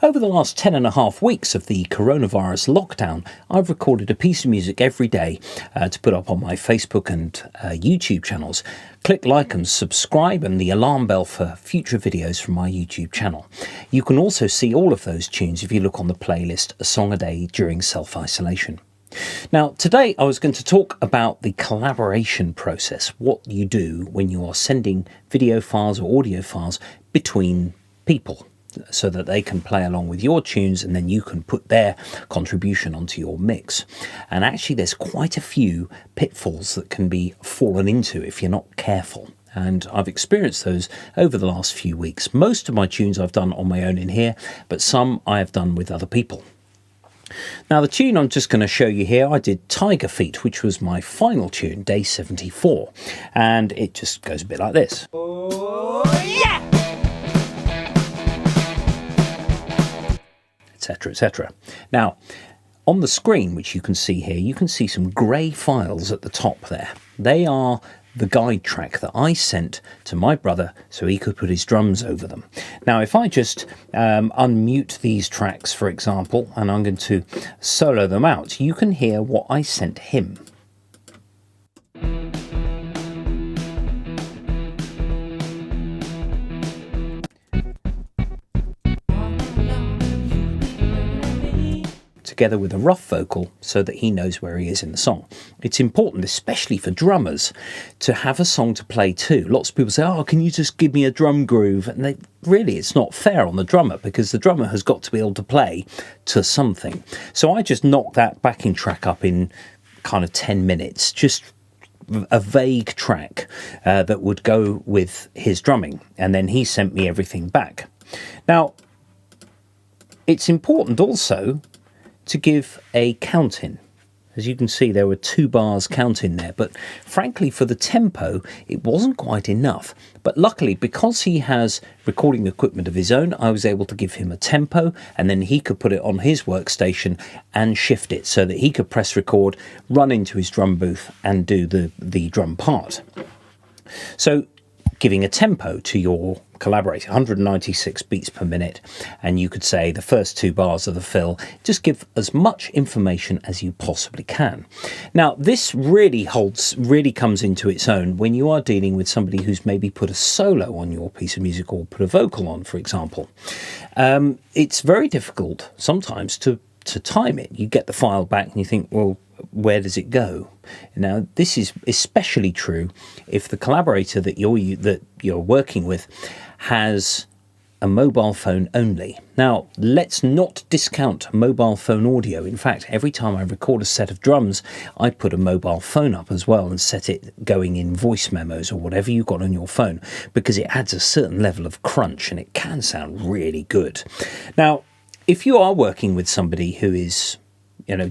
Over the last 10.5 weeks of the coronavirus lockdown, I've recorded a piece of music every day to put up on my Facebook and YouTube channels. Click like and subscribe and the alarm bell for future videos from my YouTube channel. You can also see all of those tunes if you look on the playlist A Song a Day during self-isolation. Now, today I was going to talk about the collaboration process, what you do when you are sending video files or audio files between people, so that they can play along with your tunes and then you can put their contribution onto your mix. And actually there's quite a few pitfalls that can be fallen into if you're not careful. And I've experienced those over the last few weeks. Most of my tunes I've done on my own in here, but some I have done with other people. Now the tune I'm just going to show you here, I did Tiger Feet, which was my final tune, day 74. And it just goes a bit like this. Oh, yeah! Etc, etc. Now, on the screen, which you can see here, you can see some grey files at the top there. They are the guide track that I sent to my brother so he could put his drums over them. Now, if I just unmute these tracks, for example, and I'm going to solo them out, you can hear what I sent him. Together with a rough vocal so that he knows where he is in the song. It's important, especially for drummers, to have a song to play to. Lots of people say, oh, can you just give me a drum groove? And really, it's not fair on the drummer because the drummer has got to be able to play to something. So I just knocked that backing track up in kind of 10 minutes, just a vague track that would go with his drumming. And then he sent me everything back. Now, it's important also to give a count in. As you can see, there were 2 bars count in there, but frankly for the tempo it wasn't quite enough. But luckily, because he has recording equipment of his own, I was able to give him a tempo and then he could put it on his workstation and shift it so that he could press record, run into his drum booth and do the drum part. So giving a tempo to your collaborator, 196 beats per minute, and you could say the first 2 bars of the fill, just give as much information as you possibly can. Now this really comes into its own when you are dealing with somebody who's maybe put a solo on your piece of music or put a vocal on, for example. It's very difficult sometimes to time it. You get the file back and you think, well, where does it go? Now, this is especially true if the collaborator that you're working with has a mobile phone only. Now, let's not discount mobile phone audio. In fact, every time I record a set of drums, I put a mobile phone up as well and set it going in voice memos or whatever you've got on your phone, because it adds a certain level of crunch and it can sound really good. Now, if you are working with somebody who is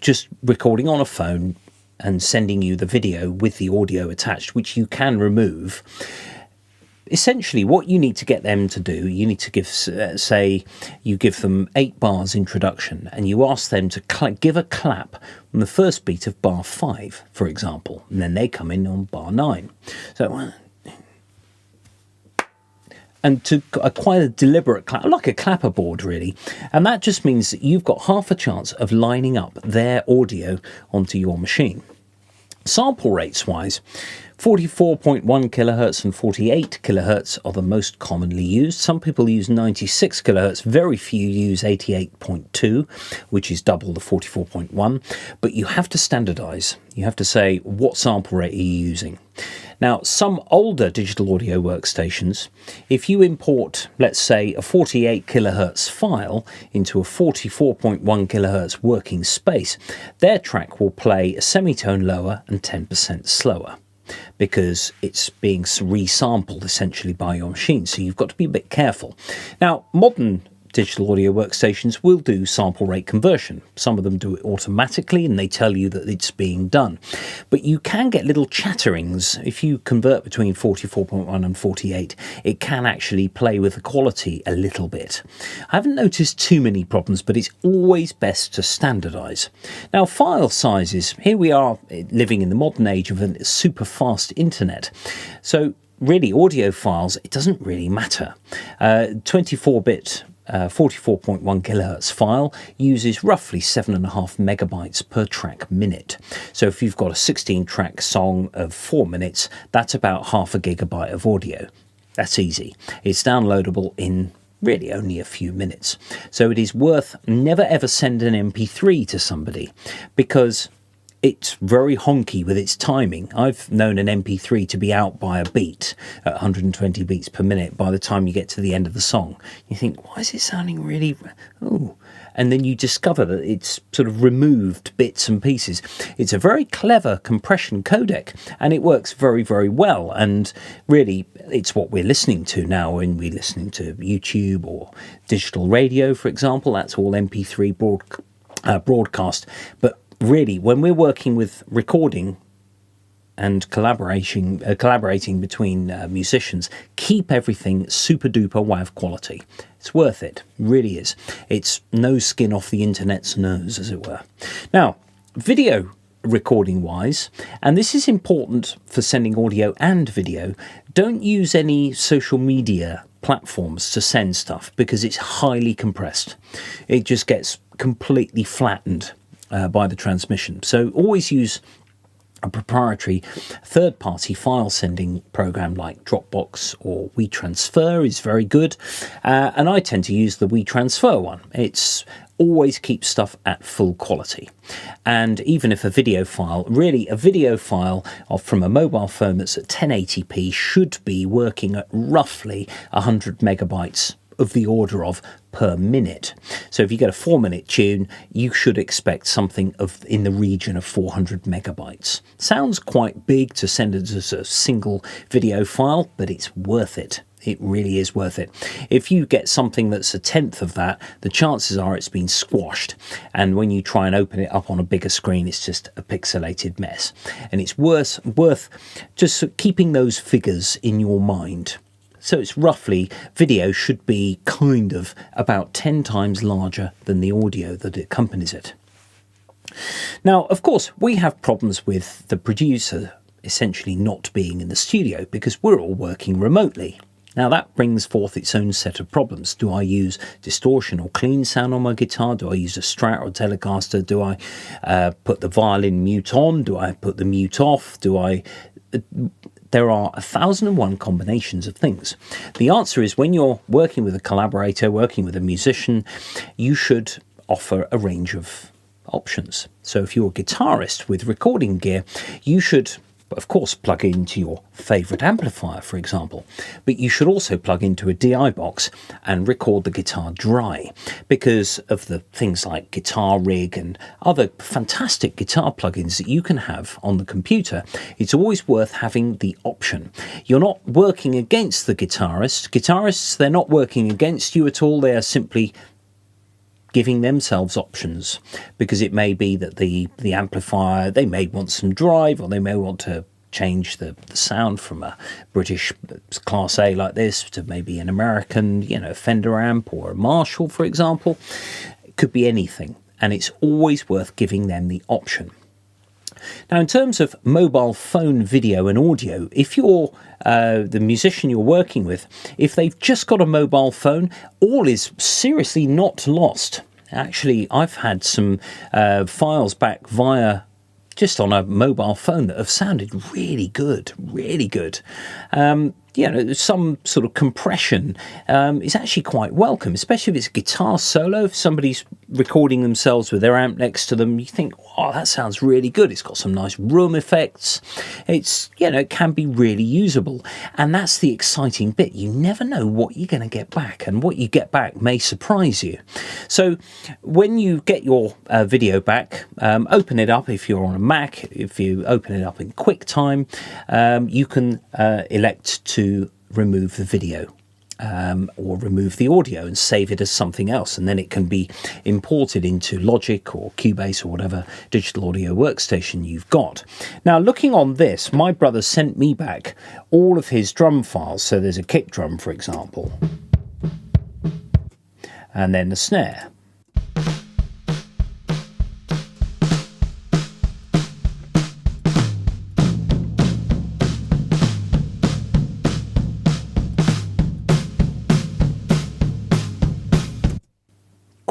just recording on a phone and sending you the video with the audio attached, which you can remove, essentially what you need to get them to do, you need to give, say, you give them 8 bars introduction and you ask them to give a clap on the first beat of bar 5, for example, and then they come in on bar 9. So, and to quite a deliberate clap, like a clapperboard really. And that just means that you've got half a chance of lining up their audio onto your machine. Sample rates wise, 44.1 kilohertz and 48 kilohertz are the most commonly used. Some people use 96 kilohertz, very few use 88.2, which is double the 44.1, but you have to standardize. You have to say, what sample rate are you using? Now, some older digital audio workstations, if you import, let's say, a 48 kilohertz file into a 44.1 kilohertz working space, their track will play a semitone lower and 10% slower, because it's being resampled essentially by your machine. So you've got to be a bit careful. Now, modern digital audio workstations will do sample rate conversion. Some of them do it automatically and they tell you that it's being done. But you can get little chatterings. If you convert between 44.1 and 48, it can actually play with the quality a little bit. I haven't noticed too many problems, but it's always best to standardize. Now, file sizes. Here we are living in the modern age of a super fast internet. So really, audio files, it doesn't really matter. 24-bit 44.1 kilohertz file uses roughly 7.5 megabytes per track minute. So if you've got a 16 track song of 4 minutes, that's about half a gigabyte of audio. That's easy. It's downloadable in really only a few minutes. So it is worth never ever send an MP3 to somebody, because it's very honky with its timing. I've known an MP3 to be out by a beat at 120 beats per minute by the time you get to the end of the song. You think, why is it sounding really... Ooh. And then you discover that it's sort of removed bits and pieces. It's a very clever compression codec, and it works very, very well. And really, it's what we're listening to now when we're listening to YouTube or digital radio, for example. That's all MP3 broadcast. But really, when we're working with recording and collaborating between musicians, keep everything super duper WAV quality. It's worth it, really is. It's no skin off the internet's nose, as it were. Now, video recording wise, and this is important for sending audio and video, don't use any social media platforms to send stuff, because it's highly compressed. It just gets completely flattened by the transmission. So always use a proprietary third-party file sending program like Dropbox or WeTransfer is very good, and I tend to use the WeTransfer one. It's always keeps stuff at full quality. And even if a video file from a mobile phone that's at 1080p should be working at roughly 100 megabytes of the order of per minute. So if you get a 4-minute tune, you should expect something in the region of 400 megabytes. Sounds quite big to send it as a single video file, but it's worth it. It really is worth it. If you get something that's a tenth of that, the chances are it's been squashed. And when you try and open it up on a bigger screen, it's just a pixelated mess. And it's worth just keeping those figures in your mind. So it's roughly, video should be kind of about 10 times larger than the audio that accompanies it. Now, of course, we have problems with the producer essentially not being in the studio, because we're all working remotely. Now that brings forth its own set of problems. Do I use distortion or clean sound on my guitar? Do I use a Strat or Telecaster? Do I put the violin mute on? Do I put the mute off? There are 1,001 combinations of things. The answer is, when you're working with a collaborator, working with a musician, you should offer a range of options. So if you're a guitarist with recording gear, you should, of course, plug into your favourite amplifier, for example, but you should also plug into a DI box and record the guitar dry, because of the things like Guitar Rig and other fantastic guitar plugins that you can have on the computer. It's always worth having the option. You're not working against the guitarist. Guitarists, they're not working against you at all. They are simply giving themselves options, because it may be that the amplifier, they may want some drive, or they may want to change the sound from a British Class A like this to maybe an American, Fender amp or a Marshall, for example. It could be anything, and it's always worth giving them the option. Now, in terms of mobile phone video and audio, if you're the musician you're working with, if they've just got a mobile phone, all is seriously not lost. Actually, I've had some files back via just on a mobile phone that have sounded really good, really good. Some sort of compression is actually quite welcome, especially if it's a guitar solo. If somebody's recording themselves with their amp next to them, you think, oh, that sounds really good. It's got some nice room effects. It can be really usable. And that's the exciting bit. You never know what you're going to get back, and what you get back may surprise you. So when you get your video back, open it up. If you're on a Mac, if you open it up in QuickTime, you can elect to remove the video or remove the audio and save it as something else, and then it can be imported into Logic or Cubase or whatever digital audio workstation you've got. Now, looking on this, my brother sent me back all of his drum files. So there's a kick drum, for example, and then the snare.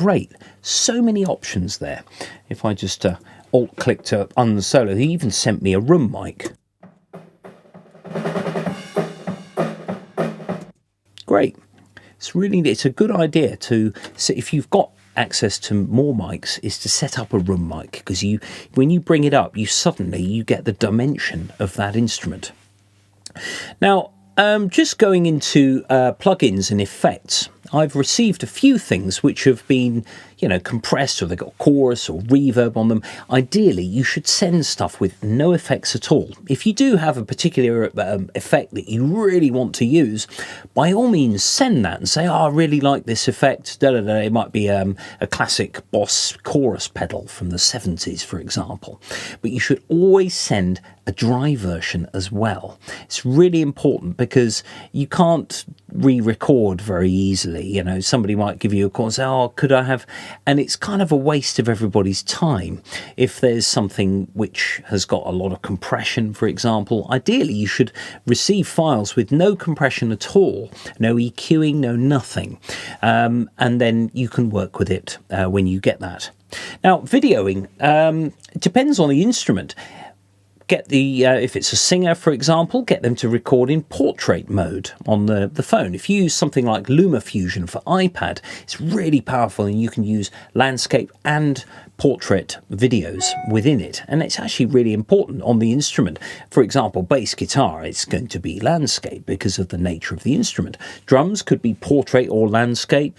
great. So many options there. If I just alt-click to unsolo, he even sent me a room mic. Great. It's a good idea to, so if you've got access to more mics, is to set up a room mic, because when you bring it up, you get the dimension of that instrument. Now, just going into plugins and effects, I've received a few things which have been, compressed, or they've got chorus or reverb on them. Ideally, you should send stuff with no effects at all. If you do have a particular effect that you really want to use, by all means send that and say, I really like this effect. It might be a classic Boss chorus pedal from the 70s, for example. But you should always send a dry version as well. It's really important because you can't re-record very easily. Somebody might give you a call and say, could I have, and it's kind of a waste of everybody's time. If there's something which has got a lot of compression, for example, ideally you should receive files with no compression at all, no EQing, no nothing, and then you can work with it when you get that. Now, videoing depends on the instrument. If it's a singer, for example, get them to record in portrait mode on the phone. If you use something like LumaFusion for iPad, it's really powerful, and you can use landscape and portrait videos within it. And it's actually really important on the instrument. For example, bass guitar, it's going to be landscape because of the nature of the instrument. Drums could be portrait or landscape.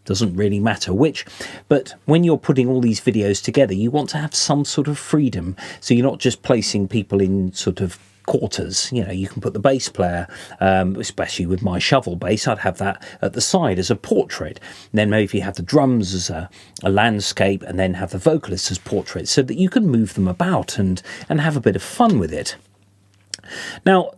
Doesn't really matter which, but when you're putting all these videos together, you want to have some sort of freedom, so you're not just placing people in sort of quarters. You can put the bass player, especially with my shovel bass, I'd have that at the side as a portrait, and then maybe you have the drums as a landscape, and then have the vocalists as portraits, so that you can move them about and have a bit of fun with it. Now,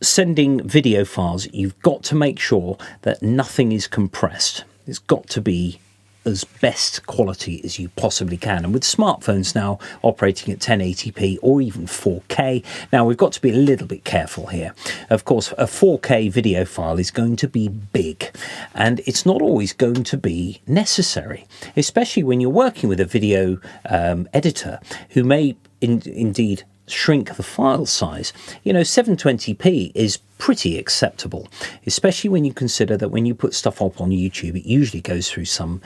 sending video files, you've got to make sure that nothing is compressed. It's got to be as best quality as you possibly can. And with smartphones now operating at 1080p or even 4K, now we've got to be a little bit careful here. Of course, a 4K video file is going to be big, and it's not always going to be necessary, especially when you're working with a video editor who may indeed shrink the file size. 720p is pretty acceptable, especially when you consider that when you put stuff up on YouTube, it usually goes through some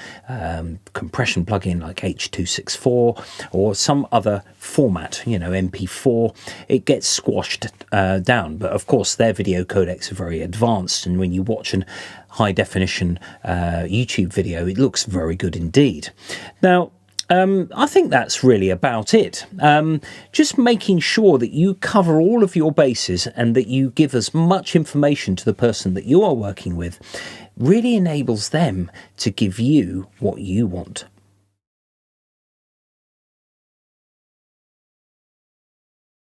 compression plugin like H.264 or some other format, MP4. It gets squashed down, but of course their video codecs are very advanced, and when you watch an high definition YouTube video, it looks very good indeed. Now, I think that's really about it. Just making sure that you cover all of your bases and that you give as much information to the person that you are working with really enables them to give you what you want.